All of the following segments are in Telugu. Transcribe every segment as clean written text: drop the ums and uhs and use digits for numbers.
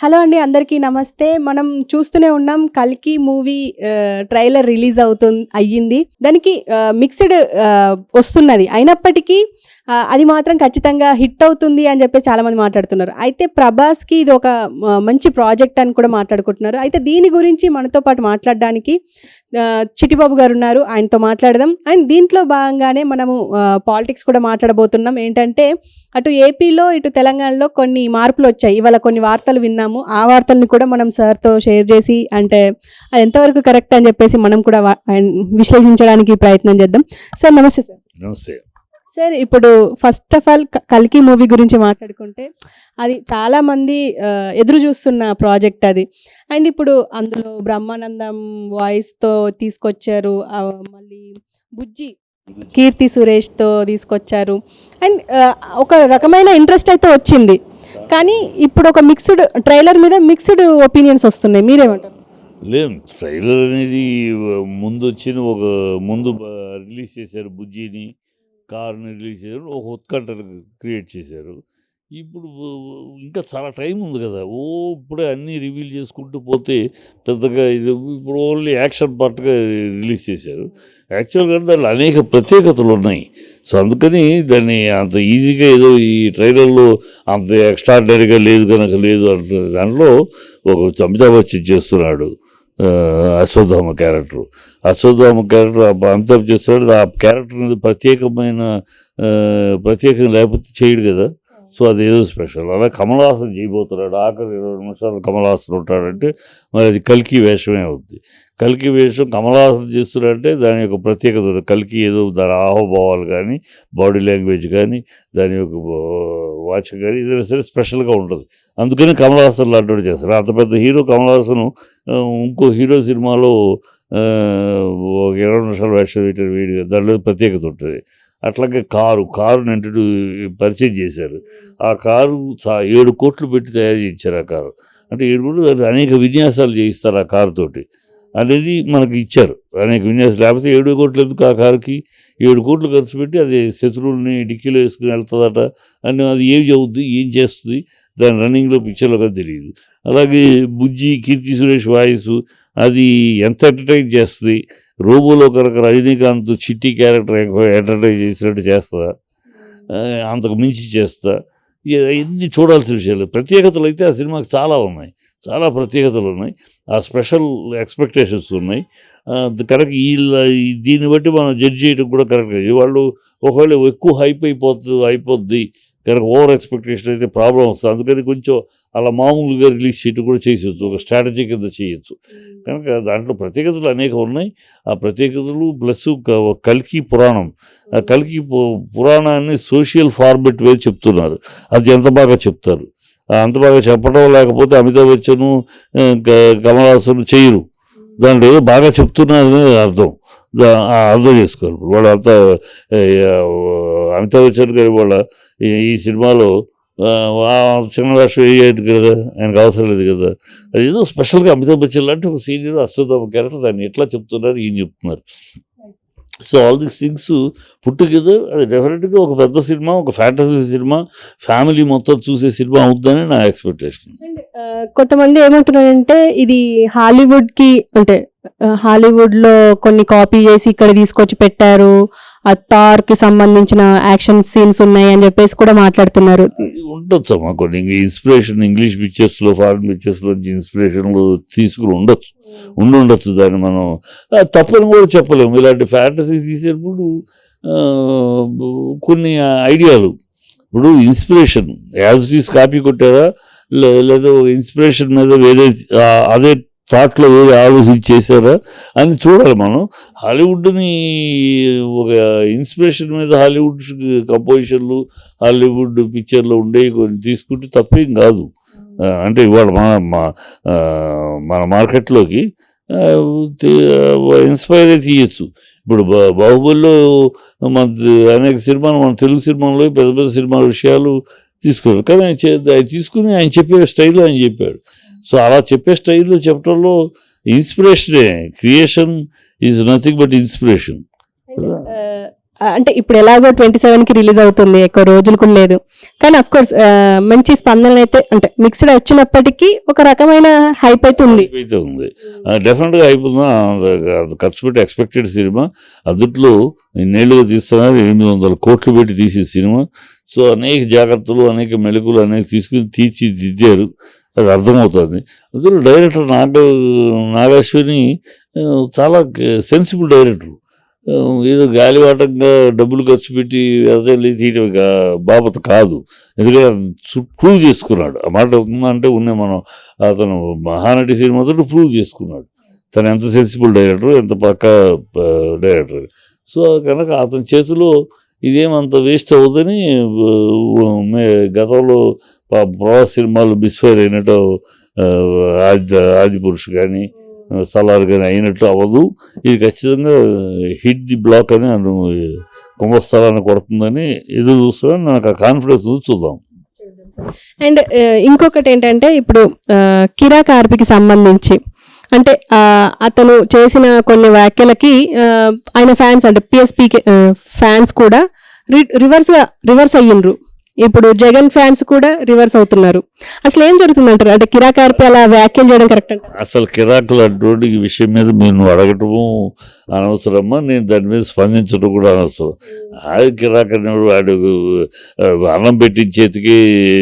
హలో అండి, అందరికీ నమస్తే. మనం చూస్తూనే ఉన్నాం 'కల్కి' మూవీ ట్రైలర్ రిలీజ్ అయ్యింది. దానికి మిక్స్డ్ వస్తున్నది. అయినప్పటికీ అది మాత్రం ఖచ్చితంగా హిట్ అవుతుంది అని చెప్పి చాలామంది మాట్లాడుతున్నారు. అయితే ప్రభాస్‌కి ఇది ఒక మంచి ప్రాజెక్ట్ అని కూడా మాట్లాడుకుంటున్నారు. అయితే దీని గురించి మనతో పాటు మాట్లాడడానికి చిట్టిబాబు గారు ఉన్నారు. ఆయనతో మాట్లాడదాం. అండ్ దీంట్లో భాగంగానే మనము పాలిటిక్స్ కూడా మాట్లాడబోతున్నాం. ఏంటంటే అటు ఏపీలో ఇటు తెలంగాణలో కొన్ని మార్పులు వచ్చాయి. ఇవాళ కొన్ని వార్తలు విన్నాము. ఆ వార్తల్ని కూడా మనం సార్తో షేర్ చేసి అంటే అది ఎంతవరకు కరెక్ట్ అని చెప్పేసి మనం కూడా విశ్లేషించడానికి ప్రయత్నం చేద్దాం. సార్ నమస్తే. సార్ నమస్తే సార్, ఇప్పుడు ఫస్ట్ ఆఫ్ ఆల్ 'కల్కి' మూవీ గురించి మాట్లాడుకుంటే అది చాలామంది ఎదురు చూస్తున్న ప్రాజెక్ట్ అది. అండ్ ఇప్పుడు అందులో బ్రహ్మానందం వాయిస్తో తీసుకొచ్చారు. మళ్ళీ బుజ్జి కీర్తి సురేష్తో తీసుకొచ్చారు. అండ్ ఒక రకమైన ఇంట్రెస్ట్ అయితే వచ్చింది. కానీ ఇప్పుడు ఒక మిక్స్డ్ ట్రైలర్ మీద మిక్స్డ్ ఒపీనియన్స్ వస్తున్నాయి. మీరేమంటారు? లేదు, ట్రైలర్ అనేది ముందు రిలీజ్ చేశారు. బుజ్జిని, కార్ని రిలీజ్ చేశారు. ఒక ఉత్కంఠను క్రియేట్ చేశారు. ఇప్పుడు ఇంకా చాలా టైం ఉంది కదా. ఇప్పుడే అన్నీ రివీల్ చేసుకుంటూ పోతే పెద్దగా ఇది ఇప్పుడు ఓన్లీ యాక్షన్ పార్ట్గా రిలీజ్ చేశారు. యాక్చువల్గా దాంట్లో అనేక ప్రత్యేకతలు ఉన్నాయి. సో అందుకని దాన్ని అంత ఈజీగా ఏదో ఈ ట్రైలర్లో అంత ఎక్స్ట్రాడినరీగా లేదు అంటున్నారు. దాంట్లో ఒక అమితాబ్ బచ్చన్ చేస్తున్నాడు అశ్వత్థామ క్యారెక్టర్. అమితాబ్ చేస్తున్నాడు. ఆ క్యారెక్టర్ మీద ప్రత్యేకంగా లేకపోతే చేయడు కదా. సో అదేదో స్పెషల్. అలా కమల్ హాసన్ చేయబోతున్నాడు. ఆఖరి 20 నిమిషాలు కమల్ హాసన్ ఉంటాడంటే మరి అది కల్కి వేషమే అవుద్ది. కల్కి వేషం కమల్ హాసన్ చేస్తున్నాడంటే దాని యొక్క ప్రత్యేకత. కల్కి ఏదో దాని ఆహోభావాలు కానీ, బాడీ లాంగ్వేజ్ కానీ, దాని యొక్క వాచ్ కానీ ఏదైనా సరే స్పెషల్గా ఉంటుంది. అందుకని కమల్ హాసన్ లాంటి చేస్తారు. అంత పెద్ద హీరో కమల్ హాసన్ ఇంకో హీరో సినిమాలో ఒక 20 నిమిషాలు వేషం వీడిగా దానిలో ప్రత్యేకత ఉంటుంది. అట్లాగే కారుని పరిచయం చేశారు. ఆ కారు 7 కోట్లు పెట్టి తయారు చేయించారు. ఆ కారు అంటే 7 కోట్లు అనేక విన్యాసాలు చేయిస్తారు ఆ కారు తోటి అనేది మనకి ఇచ్చారు. అనేక విన్యాసాలు లేకపోతే 7 కోట్లు ఎందుకు ఆ కారుకి? 7 కోట్లు ఖర్చు పెట్టి అది శత్రువుల్ని డిక్కీలో వేసుకుని వెళ్తుందట అని అది ఏం చదువుద్ది, ఏం చేస్తుంది, దాని రన్నింగ్లో పిక్చర్లో కానీ తెలియదు. అలాగే బుజ్జి కీర్తి సురేష్ వాయిస్ అది ఎంత ఎంటర్టైన్ చేస్తుంది. రోబోలో కనుక రజనీకాంత్ చిట్టి క్యారెక్టర్ ఎంటర్టైన్ చేసినట్టు చేస్తా, అంతకు మించి చేస్తా. ఇవన్నీ చూడాల్సిన విషయాలు. ప్రత్యేకతలు అయితే ఆ సినిమాకి చాలా ఉన్నాయి. చాలా ప్రత్యేకతలు ఉన్నాయి. ఆ స్పెషల్ ఎక్స్పెక్టేషన్స్ ఉన్నాయి. కరెక్ట్ దీన్ని బట్టి మనం జడ్జ్ చేయడం కూడా కరెక్ట్ కాదు. వాళ్ళు ఒకవేళ ఎక్కువ అయిపోద్ది కనుక ఓవర్ ఎక్స్పెక్టేషన్ అయితే ప్రాబ్లం వస్తుంది. అందుకని కొంచెం అలా మామూలుగా రిలీజ్ చేయడం కూడా చేసేయచ్చు. ఒక స్ట్రాటజీ కింద చేయొచ్చు. కనుక దాంట్లో ప్రత్యేకతలు అనేక ఉన్నాయి. ఆ ప్రత్యేకతలు ప్లస్ కల్కి పురాణం. ఆ కల్కి పురాణాన్ని సోషల్ ఫార్మెట్ వేసి చెప్తున్నారు. అది ఎంత బాగా చెప్తారు. అంత బాగా చెప్పడం లేకపోతే అమితాబ్ బచ్చన్ కమల్ హాసన్ చేయరు. దాంట్లో ఏదో బాగా చెప్తున్నారని అర్థం చేసుకోవాలి. వాళ్ళు అంతా అమితాబ్ బచ్చన్ గారి వాళ్ళ ఈ సినిమాలో చిన్న వేషం వేయదు కదా, ఆయనకు అవసరం లేదు కదా. అది ఏదో స్పెషల్గా అమితాబ్ బచ్చన్ లాంటి ఒక సీనియర్ అశ్వత్థామ క్యారెక్టర్ దాన్ని ఎట్లా చెప్తున్నారు, ఏం చెప్తున్నారు. So all these things put together అది డెఫినెట్గా ఒక పెద్ద సినిమా, ఒక ఫ్యాంటసీ సినిమా, ఫ్యామిలీ మొత్తం చూసే సినిమా అవుతుందని నా ఎక్స్పెక్టేషన్. కొంతమంది ఏమంటున్నారంటే ఇది హాలీవుడ్కి అంటే హాలీవుడ్లో కొన్ని కాపీ చేసి ఇక్కడ తీసుకొచ్చి పెట్టారు, ఆ థార్కి సంబంధించిన యాక్షన్ సీన్స్ ఉన్నాయి అని చెప్పేసి కూడా మాట్లాడుతున్నారు. ఉండొచ్చు అమ్మా, కొన్ని ఇన్స్పిరేషన్ ఇంగ్లీష్ పిక్చర్స్లో, ఫారిన్ పిక్చర్స్లో ఇన్స్పిరేషన్లు తీసుకుని ఉండొచ్చు. దాన్ని మనం తప్పని కూడా చెప్పలేము. ఇలాంటి ఫ్యాంటసీ తీసేటప్పుడు కొన్ని ఐడియాలు, ఇప్పుడు inspiration as it is copy కొట్టారా లేదా ఇన్స్పిరేషన్ మీద వేరే అదే థాట్లో వేరే ఆలోచించి చేశారా అని చూడాలి మనం. హాలీవుడ్ని ఒక ఇన్స్పిరేషన్ మీద హాలీవుడ్ కంపోజిషన్లు, హాలీవుడ్ పిక్చర్లు ఉండేవి కొన్ని తీసుకుంటే తప్పేం కాదు. అంటే ఇవాళ మన మార్కెట్లోకి ఇన్స్పైర్ అయితే తీయచ్చు. ఇప్పుడు బాహుబలిలో మన అనేక సినిమాలు, మన తెలుగు సినిమాల్లో పెద్ద పెద్ద సినిమాల విషయాలు తీసుకున్నారు. కానీ ఆయన తీసుకుని ఆయన చెప్పే స్టైల్లో ఆయన చెప్పాడు. సో అలా చెప్పే స్టైల్లో చెప్పడంలో ఇన్స్పిరేషనే. Creation is nothing but inspiration. అంటే ఇప్పుడు ఎలాగో 27కి రిలీజ్ అవుతుంది, ఎక్కువ రోజులు కూడా లేదు, కానీ అఫ్ కోర్స్ మంచి స్పందన అయితే అంటే మిక్స్డ్ వచ్చినప్పటికీ ఒక రకమైన హైప్ అయితే ఉంది. అయితే ఉంది, డెఫినెట్గా అయిపోతుందా. అది ఖర్చు పెట్టి ఎక్స్పెక్టెడ్ సినిమా, అందుట్లో ఇన్నేళ్ళుగా తీస్తున్నారు, 800 కోట్లు పెట్టి తీసే సినిమా. సో అనేక జాగ్రత్తలు, అనేక మెలకులు అనేక తీసుకుని తీర్చిదిద్దారు, అది అర్థమవుతుంది. అందులో డైరెక్టర్ నాగశ్విని చాలా సెన్సిబుల్ డైరెక్టర్. ఏదో గాలివాటంగా డబ్బులు ఖర్చు పెట్టి అదే తీయటం బాబత కాదు. ఎందుకంటే ప్రూవ్ చేసుకున్నాడు. ఆ మాట ఉందంటే ఉన్నే మనం అతను మహానటి సినిమాతో ప్రూవ్ చేసుకున్నాడు తను ఎంత సెన్సిబుల్ డైరెక్టర్, ఎంత పక్కా డైరెక్టర్. సో కనుక అతని చేతిలో ఇదేమంత వేస్ట్ అవ్వదని గతంలో ప్రభాస్ సినిమాలు మిస్ఫైర్ అయినట్టు ఆదిపురుషు కానీ సలార్ కానీ అయినట్టు అవ్వదు. ఇది ఖచ్చితంగా హిట్ ది బ్లాక్ అని కుంభస్థలాన్ని కొడుతుందని ఎదురు చూస్తామని నాకు ఆ కాన్ఫిడెన్స్ చూద్దాం. అండ్ ఇంకొకటి ఏంటంటే ఇప్పుడు కిరా కార్పికి సంబంధించి అంటే అతను చేసిన కొన్ని వ్యాఖ్యలకి ఆయన ఫ్యాన్స్ అంటే పిఎస్పీకి ఫ్యాన్స్ కూడా రివర్స్ అయ్యిండ్రు. ఇప్పుడు జగన్ ఫ్యాన్స్ కూడా రివర్స్ అవుతున్నారు. అసలు ఏం జరుగుతుందంటారు? అంటే కిరా కార్పి అలా వ్యాఖ్యలు చేయడం కరెక్ట్ అంటారు? అసలు కిరాకులు అటువంటి విషయం మీద మీరు అడగటము అనవసరమ్మా, నేను దాని మీద స్పందించడం కూడా అనవసరం. కిరాక్ అనేవాడు వాడు అన్నం పెట్టిన చేతికి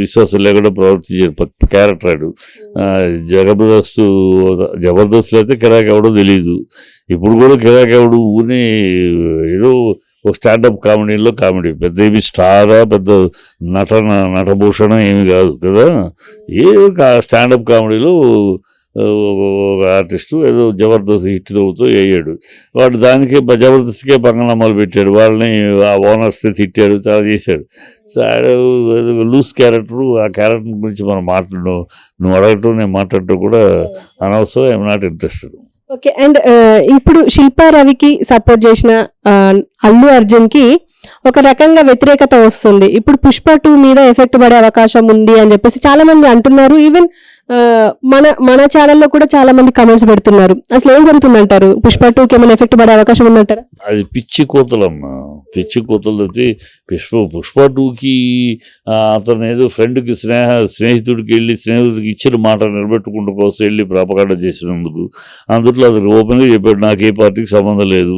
విశ్వాసం లేకుండా ప్రవర్తించాడు క్యారెక్టర్. ఆడు జబర్దస్త్ అయితే కిరాక్ ఎవడో తెలియదు. ఇప్పుడు కూడా కిరాక్ ఎవడు ఊనే ఏదో ఒక స్టాండప్ కామెడీలో కామెడీ, పెద్ద ఏమి స్టారా, పెద్ద నటభూషణం ఏమి కాదు కదా. ఏ స్టాండప్ కామెడీలో ఒక ఆర్టిస్టు ఏదో జబర్దస్త్ హిట్ తోడుతో వేయాడు. వాడు దానికే జబర్దస్త్కే పంగనామాలు పెట్టాడు, వాళ్ళని ఆ ఓనర్స్ తిట్టాడు, చాలా చేశాడు. Loose character. ఆ క్యారెక్టర్ గురించి మనం నువ్వు అడగటం నేను మాట్లాడటం కూడా అనవసరం. I'm not interested. Okay. And ఇప్పుడు శిల్పా రవికి సపోర్ట్ చేసిన అల్లు అర్జున్కి ఒక రకంగా వ్యతిరేకత వస్తుంది. ఇప్పుడు పుష్ప 2 మీద ఎఫెక్ట్ పడే అవకాశం ఉంది అని చెప్పేసి చాలా మంది అంటున్నారు. ఈవెన్ మన ఛానల్లో కూడా చాలా మంది కమెంట్స్ పెడుతున్నారు. అసలు ఏం జరుగుతుందంటారు? పుష్ప 2కి ఏమైనా ఎఫెక్ట్ పడే అవకాశం ఉందంటారా? అది పిచ్చి కోతలమ్మా, పిచ్చి కోతలు. అయితే పుష్ప 2కి అతను ఏదో ఫ్రెండ్కి స్నేహితుడికి వెళ్ళి స్నేహితుడికి ఇచ్చిన మాట నిలబెట్టుకుంటూ కోసం వెళ్ళి ప్రాపకాండ చేసినందుకు అందుట్లో అతను ఓపెన్గా చెప్పాడు, నాకు ఏ పార్టీకి సంబంధం లేదు,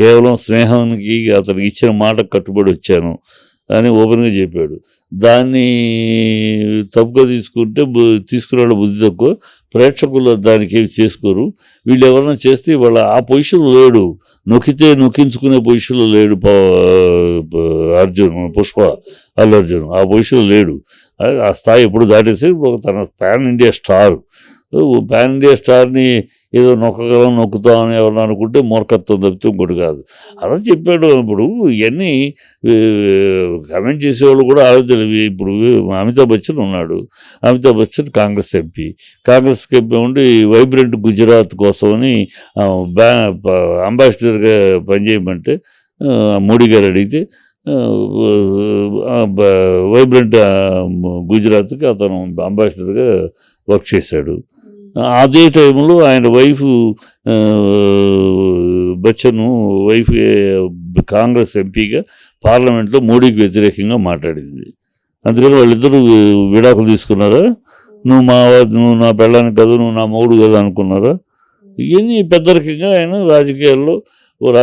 కేవలం స్నేహానికి అతనికి ఇచ్చిన మాటకు కట్టుబడి వచ్చాను అని ఓపెన్గా చెప్పాడు. దాన్ని తప్పుగా తీసుకురావడం బుద్ధి తక్కువ. ప్రేక్షకులు దానికి ఏమి చేసుకోరు. వీళ్ళు ఎవరైనా చేస్తే వాళ్ళ ఆ పొజిషన్లో లేడు, నొక్కించుకునే పొజిషన్లో లేడు అల్లు అర్జున్ ఆ పొజిషన్లో లేడు. ఆ స్థాయి ఎప్పుడు దాటేసి ఇప్పుడు తన పాన్ ఇండియా స్టార్ని ఏదో నొక్కుతామని ఎవరన్నా అనుకుంటే మూర్ఖత్వం తప్పితే ఇంకోటి కాదు. అలా చెప్పాడు. ఇప్పుడు ఇవన్నీ కమెంట్ చేసేవాళ్ళు కూడా ఆలోచన. ఇప్పుడు అమితాబ్ బచ్చన్ ఉన్నాడు. అమితాబ్ బచ్చన్ కాంగ్రెస్ ఎంపీ ఉండి వైబ్రెంట్ గుజరాత్ కోసమని అంబాసిడర్గా పనిచేయమంటే మోడీ గారు అడిగితే వైబ్రెంట్ గుజరాత్కి అతను అంబాసిడర్గా వర్క్ చేశాడు. అదే టైంలో ఆయన వైఫ్ బచ్చన్ కాంగ్రెస్ ఎంపీగా పార్లమెంట్లో మోడీకి వ్యతిరేకంగా మాట్లాడింది. అందుకని వాళ్ళిద్దరూ విడాకులు తీసుకున్నారా? నువ్వు నా పెళ్ళానికి కదా, నువ్వు నా మొగుడు కదా అనుకున్నారా? ఇవన్నీ పెద్దరికంగా ఆయన రాజకీయాల్లో ఎవరి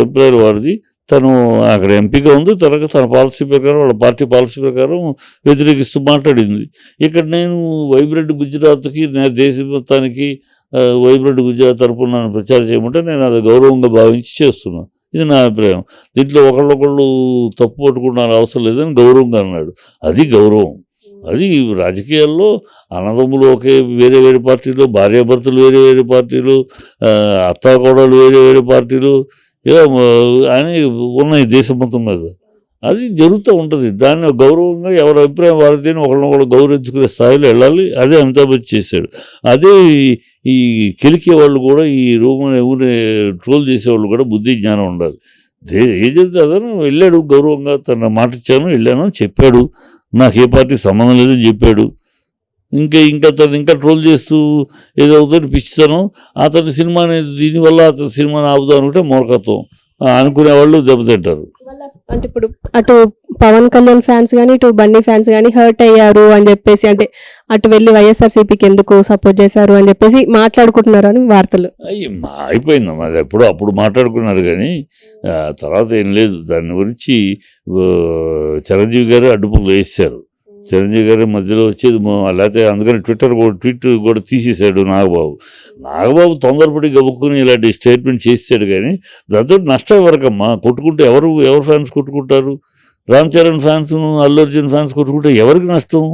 అభిప్రాయాలు వాడిది. తను అక్కడ ఎంపీగా ఉంది, తన పాలసీ ప్రకారం వాళ్ళ పార్టీ పాలసీ ప్రకారం వ్యతిరేకిస్తూ మాట్లాడింది. ఇక్కడ నేను వైబ్రెంట్ గుజరాత్కి దేశ మొత్తానికి వైబ్రెంట్ గుజరాత్ తరపున నన్ను ప్రచారం చేయమంటే నేను అది గౌరవంగా భావించి చేస్తున్నాను. ఇది నా అభిప్రాయం. దీంట్లో ఒకళ్ళొకళ్ళు తప్పు పట్టుకుంటున్న అవసరం లేదని గౌరవంగా అన్నాడు. అది గౌరవం. అది రాజకీయాల్లో అన్నదమ్ములు వేరే వేరే పార్టీలు, భార్యాభర్తలు వేరే వేరే పార్టీలు, అత్తాకోడలు వేరే వేరే పార్టీలు ఇలా అని ఉన్నాయి దేశం మొత్తం మీద. అది జరుగుతూ ఉంటుంది. దాన్ని గౌరవంగా ఎవరి అభిప్రాయం వారిని ఒకళ్ళనొకళ్ళు గౌరవించుకునే స్థాయిలో వెళ్ళాలి. అదే అమితాబ్ బచ్చన్ చేశాడు. అదే ఈ కెలికే వాళ్ళు కూడా, ఈ ఊరిని ట్రోల్ చేసేవాళ్ళు కూడా బుద్ధి జ్ఞానం ఉండాలి. ఏం చెప్తే అతను వెళ్ళాడు గౌరవంగా, తన మాట ఇచ్చాను, వెళ్ళాను, చెప్పాడు, నాకు ఏ పార్టీ సంబంధం లేదని చెప్పాడు. ఇంకా ట్రోల్ చేస్తూ ఏదో అవుతుంది పిచ్చితనం. అతని సినిమాని దీనివల్ల అతని సినిమాని ఆపుదాం అనుకుంటే మూర్ఖత్వం. అనుకునే వాళ్ళు దెబ్బతింటారు. అంటే ఇప్పుడు అటు పవన్ కళ్యాణ్ ఫ్యాన్స్ కానీ ఇటు బండి ఫ్యాన్స్ కానీ హర్ట్ అయ్యారు అని చెప్పేసి, అంటే అటు వెళ్ళి వైఎస్ఆర్సీపీకి ఎందుకు సపోర్ట్ చేశారు అని చెప్పేసి మాట్లాడుకుంటున్నారు అని వార్తలు. అయిపోయిందమ్మా, అది అప్పుడు మాట్లాడుకున్నారు కానీ తర్వాత ఏం లేదు. దాని గురించి చిరంజీవి గారు అడ్డుపులు వేసారు. చిరంజీవి గారి మధ్యలో వచ్చేది లేకపోతే అందుకని ట్వీట్ కూడా తీసేశాడు నాగబాబు తొందరపడి గబుక్కుని ఇలాంటి స్టేట్మెంట్ చేసాడు. కానీ దాంతో నష్టం ఎవరికమ్మా? కొట్టుకుంటే ఎవరు ఫ్యాన్స్ కొట్టుకుంటారు? రామ్ చరణ్ ఫ్యాన్స్, అల్లు అర్జున్ ఫ్యాన్స్ కొట్టుకుంటే ఎవరికి నష్టం?